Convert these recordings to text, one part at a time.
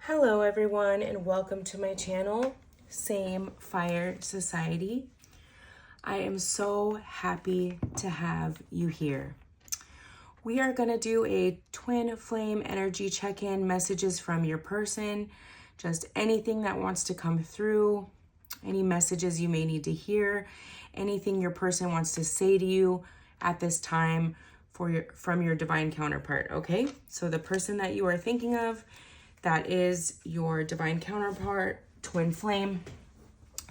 Hello everyone and welcome to my channel, Same Fire Society. I am so happy to have you here. We are going to do a twin flame energy check-in, messages from your person, just anything that wants to come through, any messages you may need to hear, anything your person wants to say to you at this time from your divine counterpart, okay? So the person that you are thinking of, that is your divine counterpart, twin flame,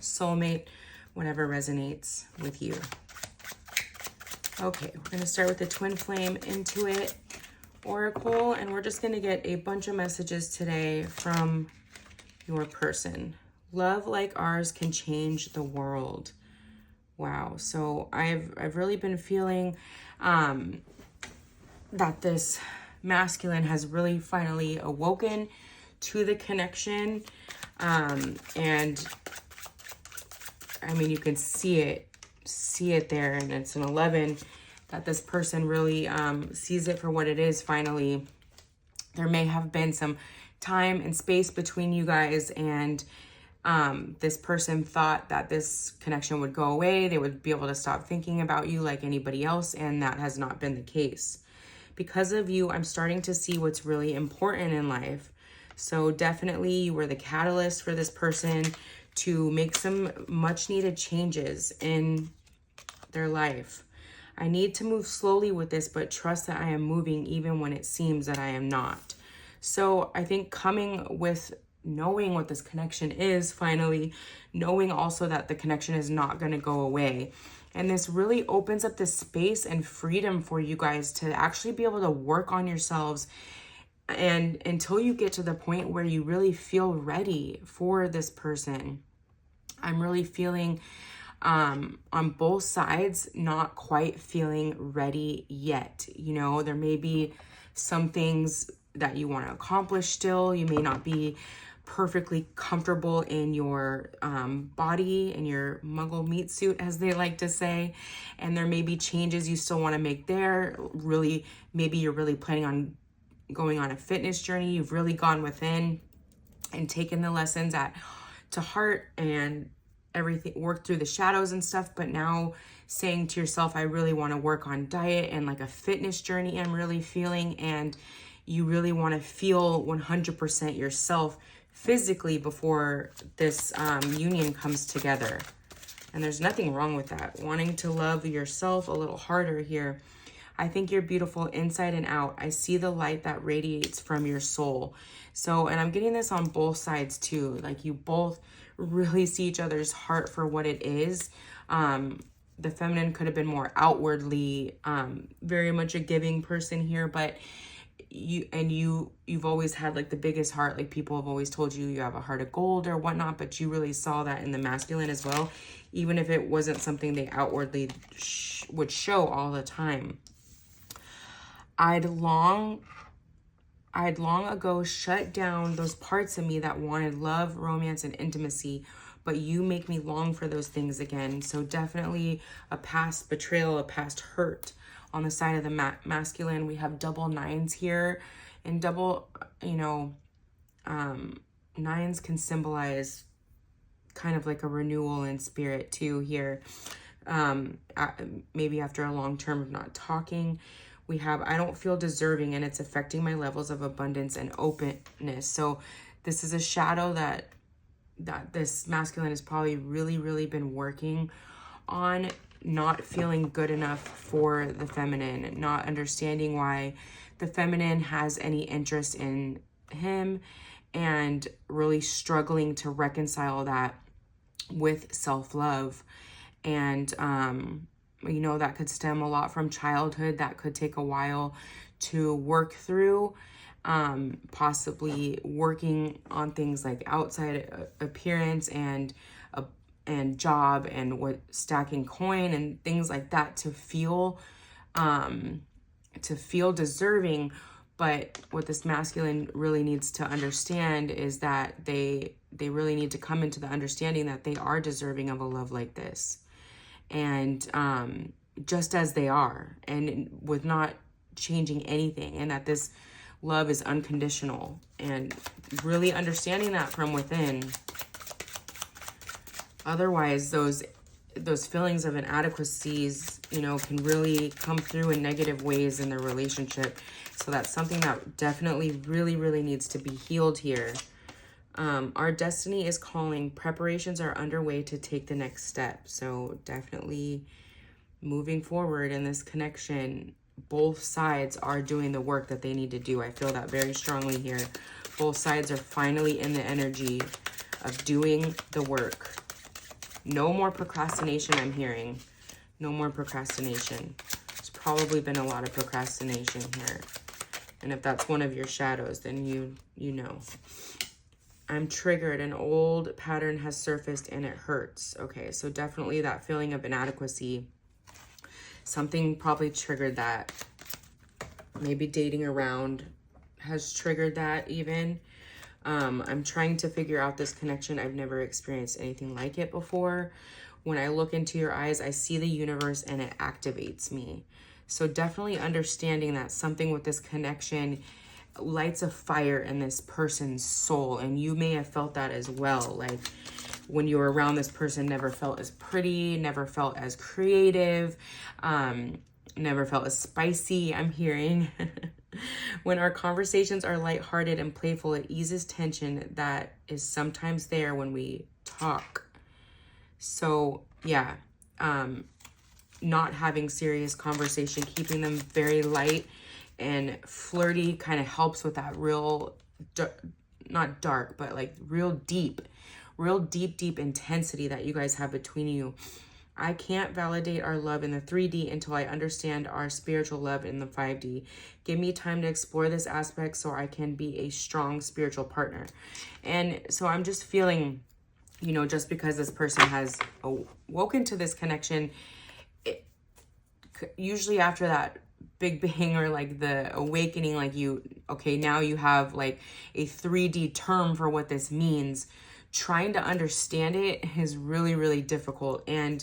soulmate, whatever resonates with you. Okay, we're going to start with the twin flame Intuit Oracle, and we're just going to get a bunch of messages today from your person. Love like ours can change the world. Wow. So I've really been feeling that this masculine has really finally awoken to the connection. And I mean, you can see it there, and it's an 11, that this person really sees it for what it is finally. There may have been some time and space between you guys, and this person thought that this connection would go away. They would be able to stop thinking about you like anybody else, and that has not been the case. Because of you, I'm starting to see what's really important in life. So definitely you were the catalyst for this person to make some much needed changes in their life. I need to move slowly with this, but trust that I am moving even when it seems that I am not. So I think coming with knowing what this connection is, finally, knowing also that the connection is not going to go away. And this really opens up this space and freedom for you guys to actually be able to work on yourselves. And until you get to the point where you really feel ready for this person, I'm really feeling on both sides, not quite feeling ready yet. You know, there may be some things that you want to accomplish still. You may not be perfectly comfortable in your body, in your muggle meat suit, as they like to say. And there may be changes you still want to make there. Really, maybe you're really planning on going on a fitness journey. You've really gone within and taken the lessons to heart and everything, worked through the shadows and stuff. But now saying to yourself, I really want to work on diet and like a fitness journey I'm really feeling. And you really want to feel 100% yourself physically before this union comes together. And there's nothing wrong with that. Wanting to love yourself a little harder here. I think you're beautiful inside and out. I see the light that radiates from your soul. So, and I'm getting this on both sides too. Like you both really see each other's heart for what it is. The feminine could have been more outwardly, very much a giving person here, but you've always had like the biggest heart. Like people have always told you have a heart of gold or whatnot, but you really saw that in the masculine as well, even if it wasn't something they outwardly would show all the time. I'd long ago shut down those parts of me that wanted love, romance, and intimacy, but you make me long for those things again. So definitely a past betrayal, a past hurt. On the side of the masculine, we have double nines here, and double, nines can symbolize kind of like a renewal in spirit too here. Maybe after a long term of not talking. We have, I don't feel deserving, and it's affecting my levels of abundance and openness. So this is a shadow that this masculine has probably really been working on, not feeling good enough for the feminine, not understanding why the feminine has any interest in him, and really struggling to reconcile that with self-love. And that could stem a lot from childhood. That could take a while to work through, possibly working on things like outside appearance and job and stacking coin and things like that to feel deserving. But what this masculine really needs to understand is that they really need to come into the understanding that they are deserving of a love like this. And just as they are, and with not changing anything, and that this love is unconditional, and really understanding that from within. Otherwise, those feelings of inadequacies, you know, can really come through in negative ways in the relationship. So that's something that definitely really needs to be healed here. Our destiny is calling. Preparations are underway to take the next step. So definitely moving forward in this connection. Both sides are doing the work that they need to do. I feel that very strongly here. Both sides are finally in the energy of doing the work. No more procrastination, I'm hearing. No more procrastination. There's probably been a lot of procrastination here. And if that's one of your shadows, then you know. I'm triggered. An old pattern has surfaced and it hurts. Okay, so definitely that feeling of inadequacy. Something probably triggered that. Maybe dating around has triggered that even. I'm trying to figure out this connection. I've never experienced anything like it before. When I look into your eyes, I see the universe and it activates me. So definitely understanding that something with this connection lights a fire in this person's soul. And you may have felt that as well. Like when you were around this person, never felt as pretty, never felt as creative, never felt as spicy, I'm hearing. When our conversations are lighthearted and playful, it eases tension that is sometimes there when we talk. So yeah, not having serious conversation, keeping them very light and flirty kind of helps with that real, not dark, but like real deep intensity that you guys have between you. I can't validate our love in the 3D until I understand our spiritual love in the 5D. Give me time to explore this aspect so I can be a strong spiritual partner. And so I'm just feeling, you know, just because this person has awoken to this connection, usually after that big bang or like the awakening, like okay, now you have like a 3D term for what this means. Trying to understand it is really difficult. And,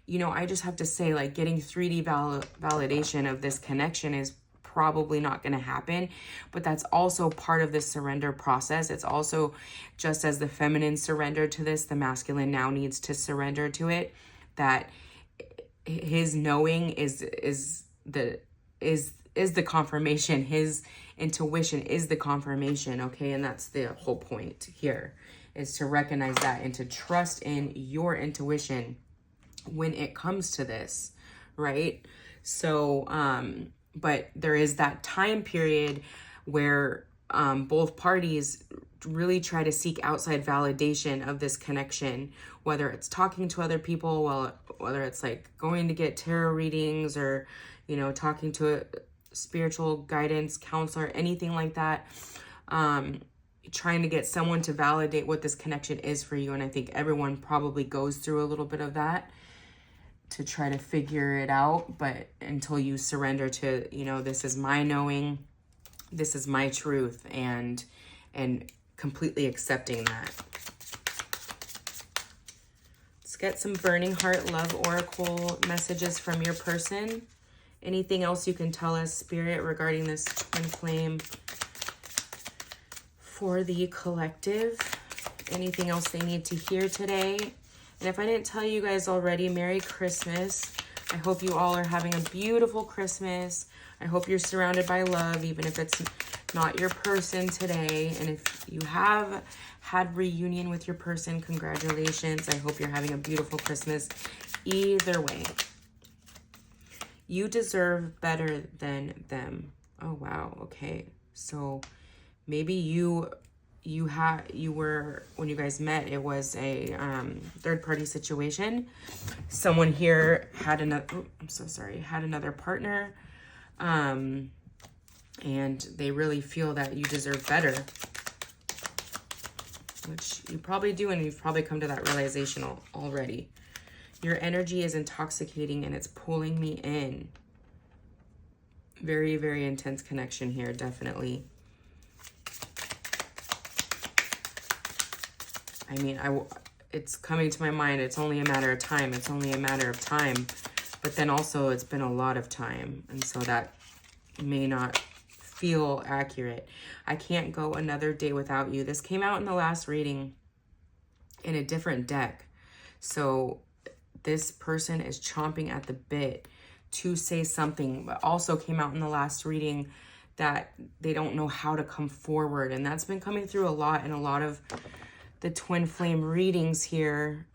you know, I just have to say, like, getting 3D validation of this connection is probably not going to happen. But that's also part of the surrender process. It's also, just as the feminine surrendered to this, the masculine now needs to surrender to it. That his knowing is the confirmation. His intuition is the confirmation, okay? And that's the whole point here, is to recognize that and to trust in your intuition when it comes to this, right? So, but there is that time period where both parties really try to seek outside validation of this connection, whether it's talking to other people, whether it's like going to get tarot readings or, you know, talking to a spiritual guidance counselor, anything like that. Trying to get someone to validate what this connection is for you. And I think everyone probably goes through a little bit of that to try to figure it out. But until you surrender to, you know, this is my knowing, this is my truth, and completely accepting that. Let's get some burning heart love oracle messages from your person. Anything else you can tell us, Spirit, regarding this twin flame for the collective? Anything else they need to hear today? And if I didn't tell you guys already, Merry Christmas. I hope you all are having a beautiful Christmas. I hope you're surrounded by love, even if it's not your person today. And if you have had reunion with your person, congratulations. I hope you're having a beautiful Christmas. Either way, you deserve better than them. Oh, wow. Okay. So maybe you were, when you guys met, it was a third-party situation. Someone here had another partner, and they really feel that you deserve better, which you probably do, and you've probably come to that realization already. Your energy is intoxicating, and it's pulling me in. Very intense connection here, definitely. I mean, it's coming to my mind, it's only a matter of time. It's only a matter of time. But then also, it's been a lot of time. And so that may not feel accurate. I can't go another day without you. This came out in the last reading in a different deck. So this person is chomping at the bit to say something, but also came out in the last reading that they don't know how to come forward. And that's been coming through a lot in a lot of the twin flame readings here.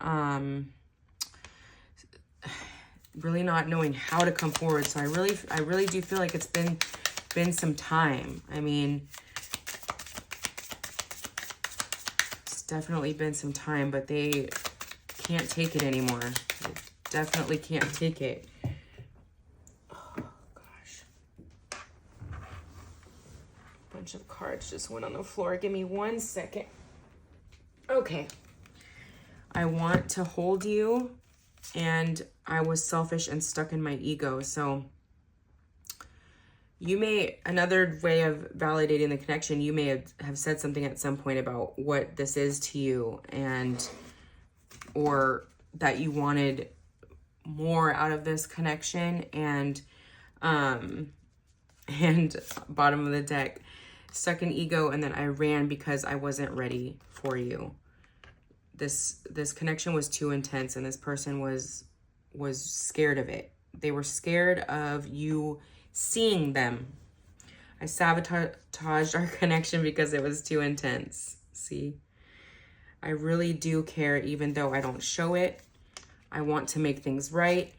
Really not knowing how to come forward. So I really do feel like it's been some time. I mean, it's definitely been some time, but they can't take it anymore. They definitely can't take it. Bunch of cards just went on the floor. Give me 1 second. Okay. I want to hold you, and I was selfish and stuck in my ego. So you may, another way of validating the connection, you may have said something at some point about what this is to you, and or that you wanted more out of this connection, and bottom of the deck, stuck in ego, and then I ran because I wasn't ready for you. This connection was too intense, and this person was scared of it. They were scared of you seeing them. I sabotaged our connection because it was too intense. See? I really do care, even though I don't show it. I want to make things right.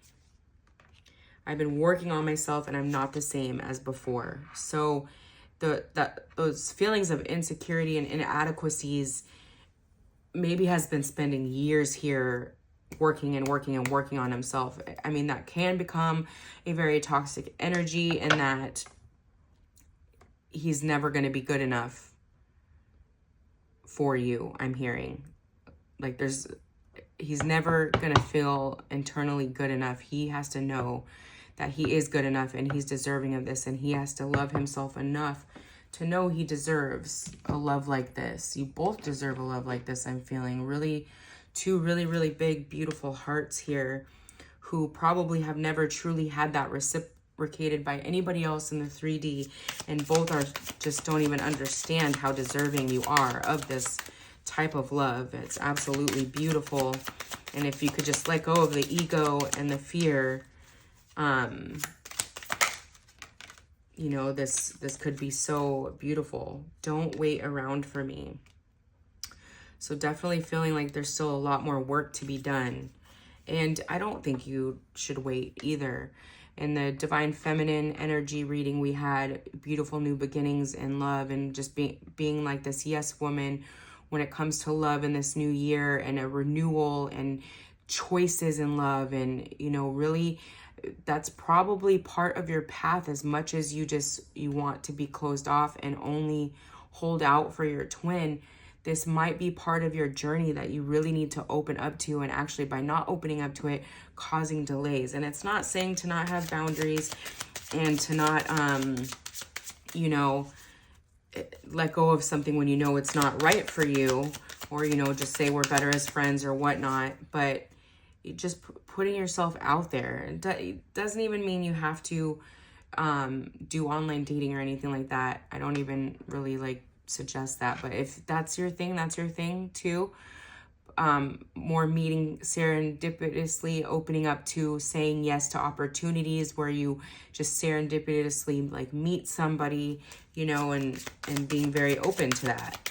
I've been working on myself, and I'm not the same as before. So those feelings of insecurity and inadequacies, maybe has been spending years here working on himself. I mean, that can become a very toxic energy, and that he's never going to be good enough for you. I'm hearing like he's never going to feel internally good enough. He has to know that he is good enough, and he's deserving of this, and he has to love himself enough to know he deserves a love like this. You both deserve a love like this. I'm feeling really, two really big, beautiful hearts here who probably have never truly had that reciprocated by anybody else in the 3D. And both are just don't even understand how deserving you are of this type of love. It's absolutely beautiful. And if you could just let go of the ego and the fear, you know, this could be so beautiful. Don't wait around for me. So definitely feeling like there's still a lot more work to be done. And I don't think you should wait either. In the Divine Feminine energy reading, we had beautiful new beginnings in love, and just being like this yes woman when it comes to love in this new year, and a renewal and choices in love. And, you know, really, that's probably part of your path, as much as you want to be closed off and only hold out for your twin. This might be part of your journey that you really need to open up to, and actually by not opening up to it, causing delays. And it's not saying to not have boundaries and to not, you know, let go of something when you know it's not right for you, or, you know, just say we're better as friends or whatnot. But just putting yourself out there, it doesn't even mean you have to do online dating or anything like that. I don't even really like suggest that, but if that's your thing too. More meeting serendipitously, opening up to saying yes to opportunities where you just serendipitously like meet somebody, you know, and being very open to that.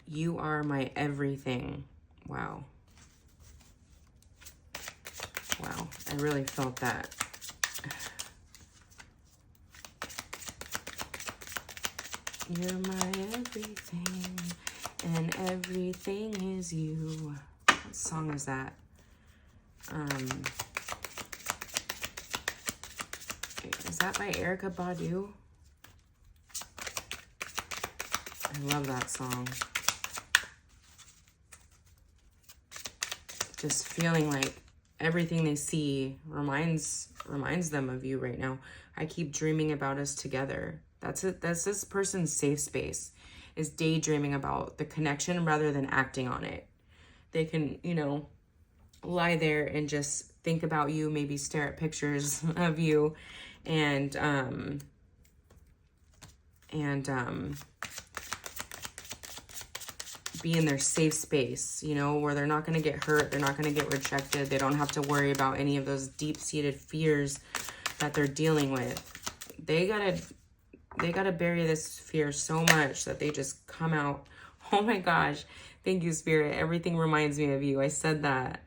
You are my everything. Wow. Wow, I really felt that. You're my everything, and everything is you. What song is that? Is that by Erykah Badu? I love that song. Just feeling like everything they see reminds them of you right now. I keep dreaming about us together. That's this person's safe space. is daydreaming about the connection rather than acting on it. They can, lie there and just think about you, maybe stare at pictures of you, and be in their safe space, where they're not going to get hurt, they're not going to get rejected, they don't have to worry about any of those deep-seated fears that they're dealing with. They gotta bury this fear so much that they just come out. Oh my gosh. Thank you, Spirit. Everything reminds me of you. I said that.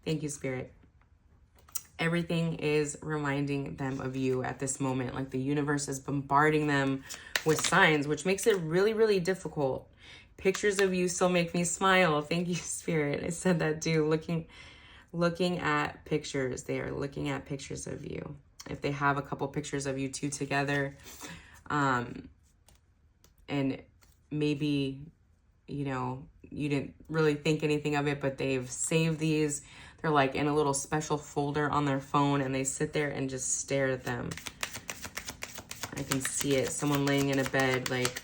Thank you, Spirit. Everything is reminding them of you at this moment. Like the universe is bombarding them with signs, which makes it really, really difficult. Pictures of you still make me smile. Thank you, Spirit. I said that too. Looking at pictures. They are looking at pictures of you. If they have a couple pictures of you two together, and maybe, you didn't really think anything of it, but they've saved these. They're like in a little special folder on their phone, and they sit there and just stare at them. I can see it. Someone laying in a bed, like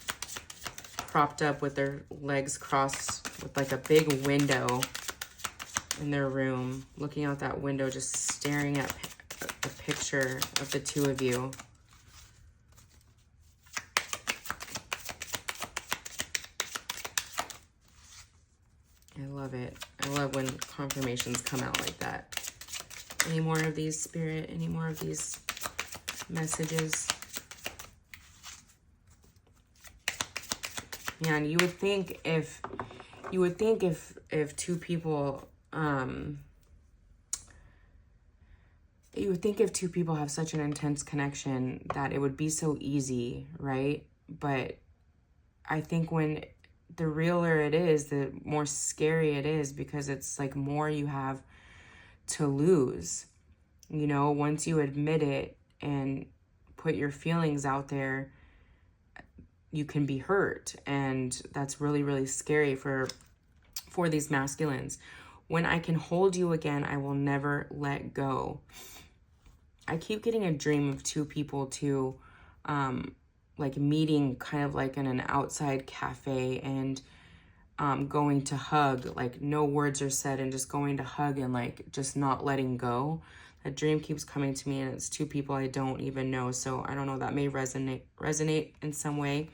propped up with their legs crossed with like a big window in their room, looking out that window, just staring at a picture of the two of you. I love it. I love when confirmations come out like that. Any more of these, Spirit? Any more of these messages? Man, you would think if two people you would think if two people have such an intense connection that it would be so easy, right? But I think when the realer it is, the more scary it is, because it's like more you have to lose. Once you admit it and put your feelings out there, you can be hurt. And that's really, really scary for these masculines. When I can hold you again, I will never let go. I keep getting a dream of two people too, like meeting kind of like in an outside cafe and going to hug, like no words are said, and just going to hug and like just not letting go. That dream keeps coming to me, and it's two people I don't even know. So I don't know, that may resonate in some way.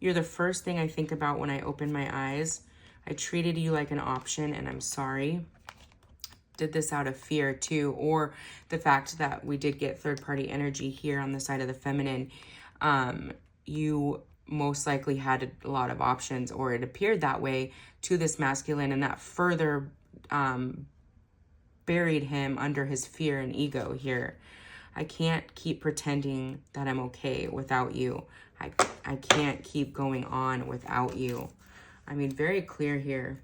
You're the first thing I think about when I open my eyes. I treated you like an option, and I'm sorry. Did this out of fear too, or the fact that we did get third-party energy here on the side of the feminine. You most likely had a lot of options, or it appeared that way to this masculine, and that further buried him under his fear and ego here. I can't keep pretending that I'm okay without you. I can't keep going on without you. I mean, very clear here.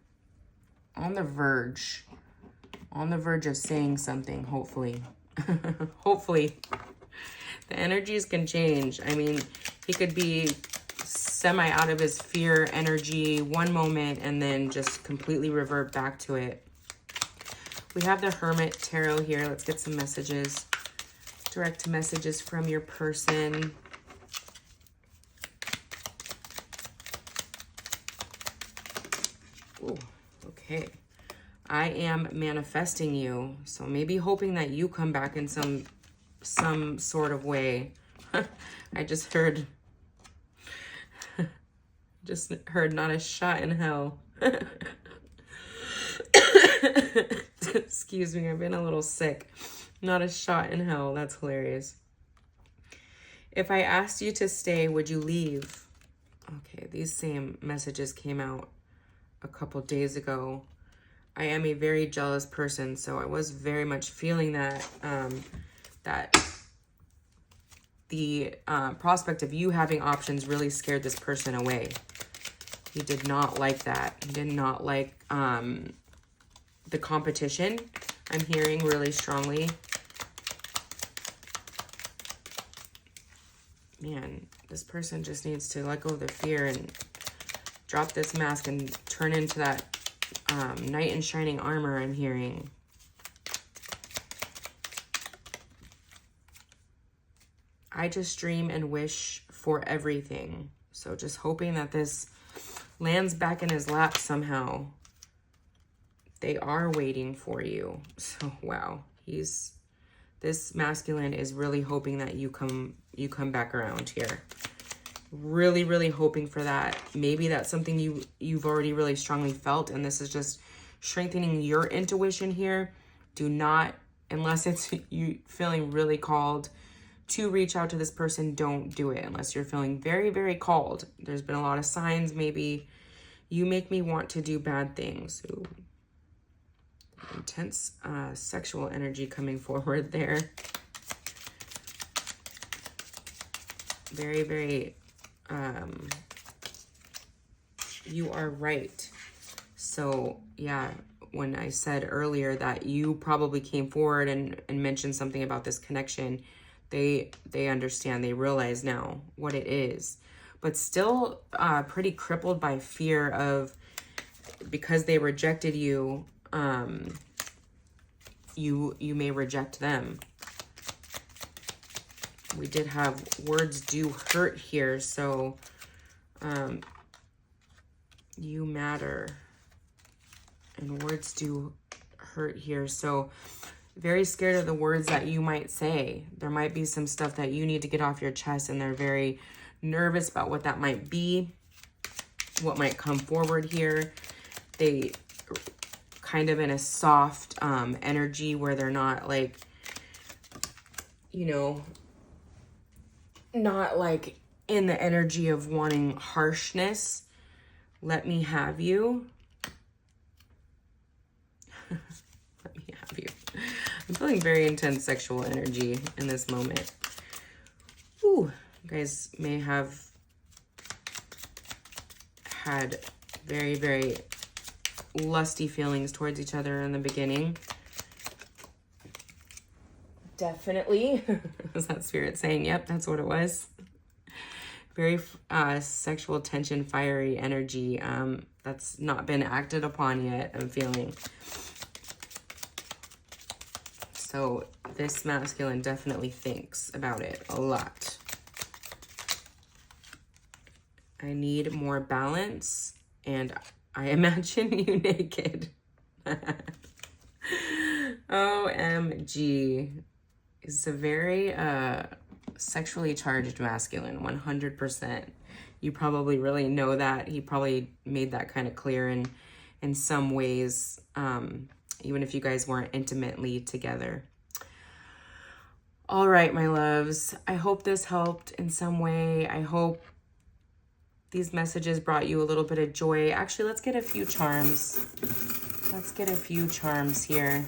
On the verge of saying something, hopefully. Hopefully. The energies can change. I mean, he could be semi out of his fear energy one moment and then just completely revert back to it. We have the Hermit Tarot here. Let's get some messages. Direct messages from your person. Ooh, okay. I am manifesting you. So maybe hoping that you come back in some sort of way. I just heard not a shot in hell. Excuse me, I've been a little sick. Not a shot in hell. That's hilarious. If I asked you to stay, would you leave? Okay, these same messages came out a couple days ago. I am a very jealous person, so I was very much feeling that that the prospect of you having options really scared this person away. He did not like that. He did not like the competition. I'm hearing really strongly. Man, this person just needs to let go of the fear and drop this mask and turn into that knight in shining armor I'm hearing. I just dream and wish for everything. So just hoping that this lands back in his lap somehow. They are waiting for you. So wow, this masculine is really hoping that you come back around here. Really, really hoping for that. Maybe that's something you've already really strongly felt, and this is just strengthening your intuition here. Do not, unless it's you feeling really called to reach out to this person, don't do it unless you're feeling very, very called. There's been a lot of signs. Maybe you make me want to do bad things. Ooh. Intense sexual energy coming forward there. Very, very, you are right. So yeah, when I said earlier that you probably came forward and mentioned something about this connection, they understand, they realize now what it is, but still pretty crippled by fear of, because they rejected you, you may reject them. We did have words do hurt here, so you matter, and words do hurt here. So very scared of the words that you might say. There might be some stuff that you need to get off your chest, and they're very nervous about what that might be, what might come forward here. They kind of in a soft energy where they're not like, you know, not like in the energy of wanting harshness. Let me have you. Let me have you. I'm feeling very intense sexual energy in this moment. Ooh, you guys may have had very, very lusty feelings towards each other in the beginning. Definitely. Was that spirit saying, yep, that's what it was? Very sexual tension, fiery energy that's not been acted upon yet, I'm feeling. So this masculine definitely thinks about it a lot. I need more balance, and I imagine you naked. OMG. It's a very sexually charged masculine, 100%. You probably really know that. He probably made that kind of clear in some ways, even if you guys weren't intimately together. All right, my loves. I hope this helped in some way. I hope these messages brought you a little bit of joy. Actually, let's get a few charms. Let's get a few charms here.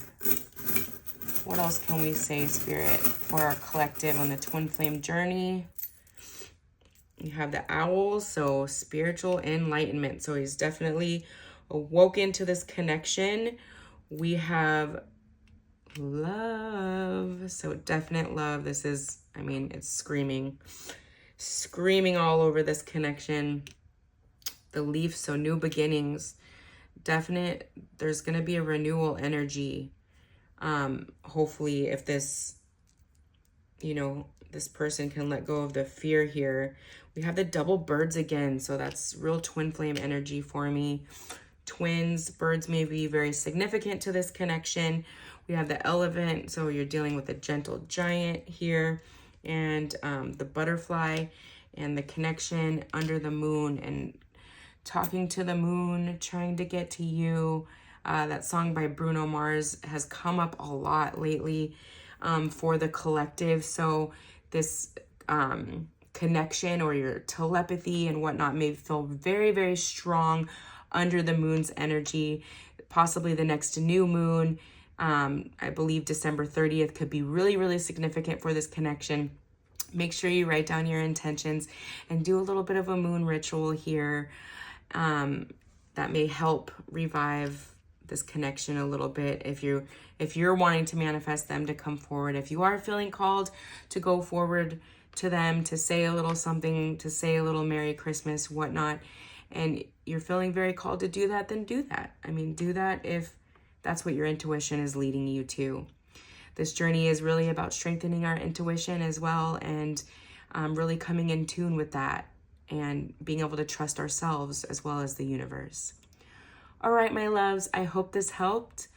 What else can we say, Spirit, for our collective on the twin flame journey? You have the owl, so spiritual enlightenment. So he's definitely awoken to this connection. We have love. So definite love. This is, I mean, it's screaming all over this connection. The leaf, so new beginnings. Definite, there's going to be a renewal energy. Hopefully if this, you know, this person can let go of the fear here. We have the double birds again. So that's real twin flame energy for me. Twins, birds may be very significant to this connection. We have the elephant. So you're dealing with a gentle giant here, and the butterfly and the connection under the moon and talking to the moon, trying to get to you. That song by Bruno Mars has come up a lot lately for the collective. So this connection or your telepathy and whatnot may feel very, very strong under the moon's energy. Possibly the next new moon, I believe December 30th could be really, really significant for this connection. Make sure you write down your intentions and do a little bit of a moon ritual here that may help revive this connection a little bit. If you're wanting to manifest them to come forward, if you are feeling called to go forward to them, to say a little something, to say a little Merry Christmas, whatnot, and you're feeling very called to do that, then do that. I mean, do that if that's what your intuition is leading you to. This journey is really about strengthening our intuition as well, and really coming in tune with that and being able to trust ourselves as well as the universe. All right, my loves, I hope this helped.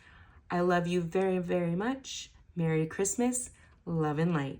I love you very, very much. Merry Christmas, love and light.